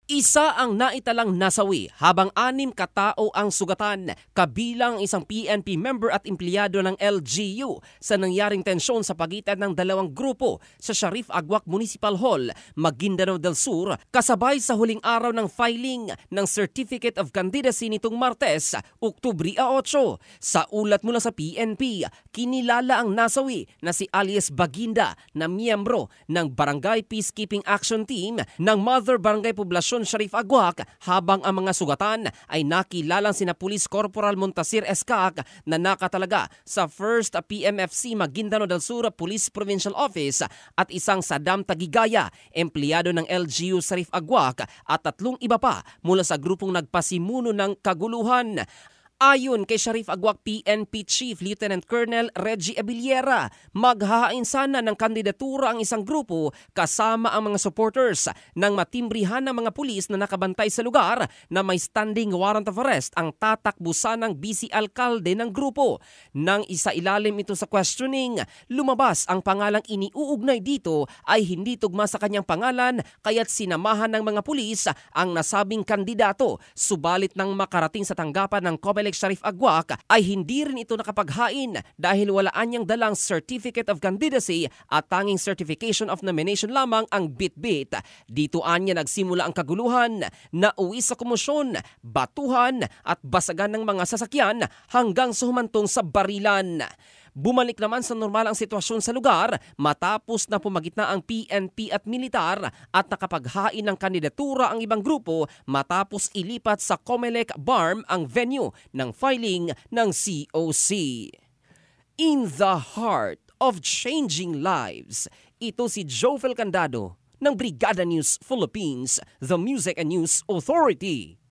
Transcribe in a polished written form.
Isa ang naitalang nasawi habang 6 katao ang sugatan, kabilang isang PNP member at empleyado ng LGU sa nangyaring tensyon sa pagitan ng dalawang grupo sa Sharif Aguac Municipal Hall, Maguindanao del Sur, kasabay sa huling araw ng filing ng Certificate of Candidacy nitong Martes, Oktubre 8. Sa ulat mula sa PNP, kinilala ang nasawi na si alias Baginda na miyembro ng Barangay Peacekeeping Action Team ng Mother Barangay Poblasyon Sharif Aguac, habang ang mga sugatan ay nakilalang sina Police Corporal Montasir Escac na nakatalaga sa 1st PMFC Maguindanao del Sur Police Provincial Office at isang Saddam Tagigaya, empleyado ng LGU Sharif Aguac, at 3 iba pa mula sa grupong nagpasimuno ng kaguluhan. Ayon kay Sharif Aguac PNP Chief Lieutenant Colonel Reggie Abiliera, maghahain sana ng kandidatura ang isang grupo kasama ang mga supporters ng matimbrihan ng mga pulis na nakabantay sa lugar na may standing warrant of arrest ang tatakbo sanang vice alkalde ng grupo. Nang isailalim ito sa questioning, lumabas ang pangalang iniuugnay dito ay hindi tugma sa kanyang pangalan, kaya't sinamahan ng mga pulis ang nasabing kandidato. Subalit nang makarating sa tanggapan ng Comelec Sharif Aguac ay hindi rin ito nakapaghain dahil walaan niyang dalang Certificate of Candidacy at tanging Certification of Nomination lamang ang bitbit. Dito anya nagsimula ang kaguluhan, nauwi sa komosyon, batuhan at basagan ng mga sasakyan hanggang sa humantong sa barilan. Bumalik naman sa normal ang sitwasyon sa lugar matapos na pumagitna ang PNP at militar at nakapaghain ng kandidatura ang ibang grupo matapos ilipat sa Comelec BARM ang venue ng filing ng COC. In the heart of changing lives, ito si Jofel Candado ng Brigada News Philippines, the Music and News Authority.